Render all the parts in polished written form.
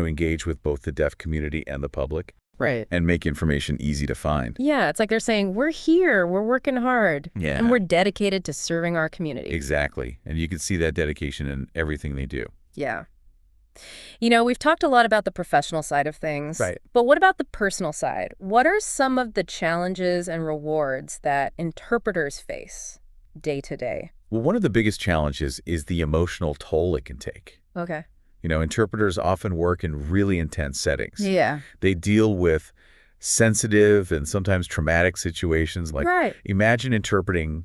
to engage with both the deaf community and the public Right. and make information easy to find. Yeah, it's like they're saying, we're here, we're working hard, Yeah. and we're dedicated to serving our community. Exactly. And you can see that dedication in everything they do. Yeah. We've talked a lot about the professional side of things. Right. But what about the personal side? What are some of the challenges and rewards that interpreters face day to day? Well, one of the biggest challenges is the emotional toll it can take. Okay. Interpreters often work in really intense settings. Yeah. They deal with sensitive and sometimes traumatic situations. Like, Right. imagine interpreting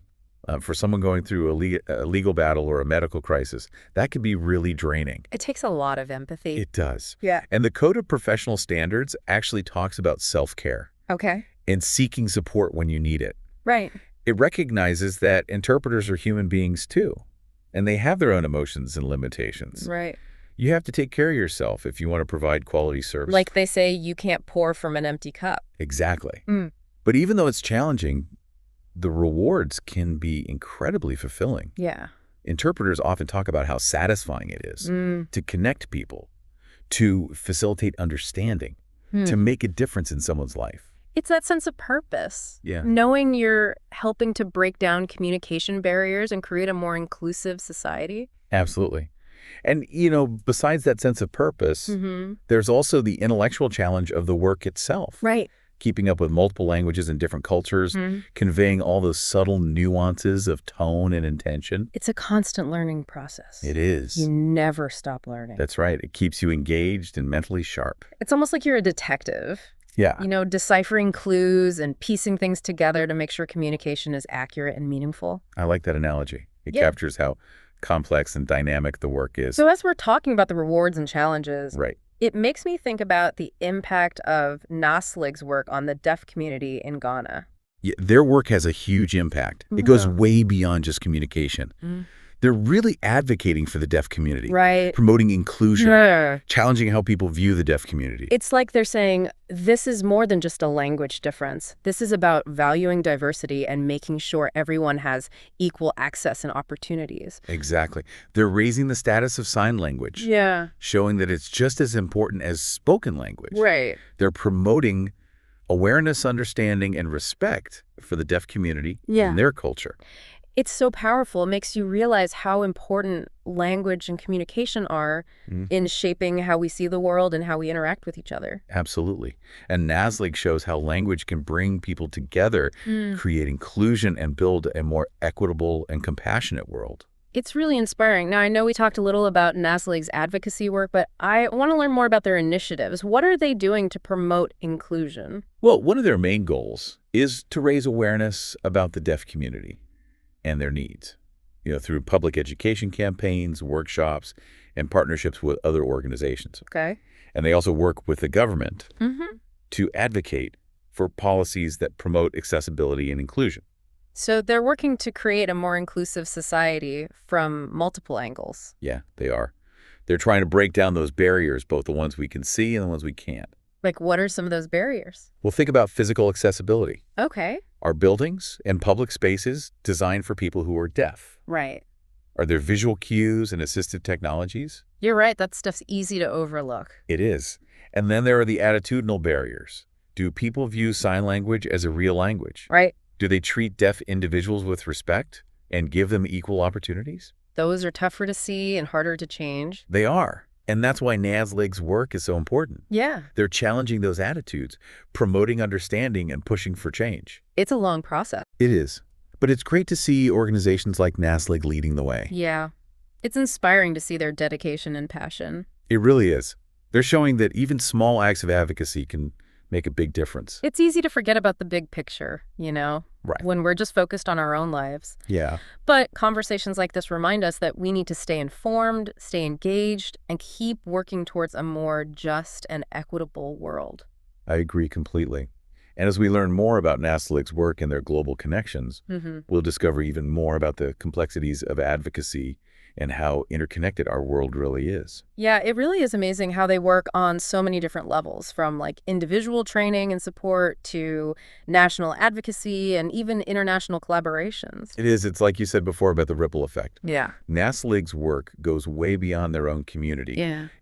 for someone going through a legal battle or a medical crisis. That can be really draining. It takes a lot of empathy. It does. Yeah. And the Code of Professional Standards actually talks about self-care Okay. and seeking support when you need it. Right. It recognizes that interpreters are human beings too, and they have their own emotions and limitations. Right. You have to take care of yourself if you want to provide quality service. Like they say, you can't pour from an empty cup. Exactly. Mm. But even though it's challenging, the rewards can be incredibly fulfilling. Yeah. Interpreters often talk about how satisfying it is to connect people, to facilitate understanding, to make a difference in someone's life. It's that sense of purpose. Yeah. Knowing you're helping to break down communication barriers and create a more inclusive society. Absolutely. And, besides that sense of purpose, there's also the intellectual challenge of the work itself. Right. Keeping up with multiple languages and different cultures, conveying all those subtle nuances of tone and intention. It's a constant learning process. It is. You never stop learning. That's right. It keeps you engaged and mentally sharp. It's almost like you're a detective. Yeah. Deciphering clues and piecing things together to make sure communication is accurate and meaningful. I like that analogy. It Yeah. captures how complex and dynamic the work is. So as we're talking about the rewards and challenges, Right. it makes me think about the impact of NASLIG's work on the deaf community in Ghana. Yeah, their work has a huge impact. It goes way beyond just communication. They're really advocating for the deaf community, Right. promoting inclusion, Yeah. challenging how people view the deaf community. It's like they're saying, this is more than just a language difference. This is about valuing diversity and making sure everyone has equal access and opportunities. Exactly. They're raising the status of sign language, Yeah. showing that it's just as important as spoken language. Right. They're promoting awareness, understanding, and respect for the deaf community Yeah. and their culture. It's so powerful. It makes you realize how important language and communication are in shaping how we see the world and how we interact with each other. Absolutely. And NASLIG shows how language can bring people together, create inclusion, and build a more equitable and compassionate world. It's really inspiring. Now, I know we talked a little about NASLIG's advocacy work, but I want to learn more about their initiatives. What are they doing to promote inclusion? Well, one of their main goals is to raise awareness about the deaf community and their needs, through public education campaigns, workshops, and partnerships with other organizations. Okay. And they also work with the government to advocate for policies that promote accessibility and inclusion. So they're working to create a more inclusive society from multiple angles. Yeah, they are. They're trying to break down those barriers, both the ones we can see and the ones we can't. Like, what are some of those barriers? Well, think about physical accessibility. Okay. Are buildings and public spaces designed for people who are deaf? Right. Are there visual cues and assistive technologies? You're right. That stuff's easy to overlook. It is. And then there are the attitudinal barriers. Do people view sign language as a real language? Right. Do they treat deaf individuals with respect and give them equal opportunities? Those are tougher to see and harder to change. They are. And that's why NASLIG's work is so important. Yeah. They're challenging those attitudes, promoting understanding, and pushing for change. It's a long process. It is. But it's great to see organizations like NASLIG leading the way. Yeah. It's inspiring to see their dedication and passion. It really is. They're showing that even small acts of advocacy can make a big difference. It's easy to forget about the big picture, Right. when we're just focused on our own lives. Yeah. But conversations like this remind us that we need to stay informed, stay engaged, and keep working towards a more just and equitable world. I agree completely. And as we learn more about NASLIG's work and their global connections, we'll discover even more about the complexities of advocacy and how interconnected our world really is. Yeah, it really is amazing how they work on so many different levels, from like individual training and support to national advocacy and even international collaborations. It is. It's like you said before about the ripple effect. Yeah. NASLIG's work goes way beyond their own community. Yeah.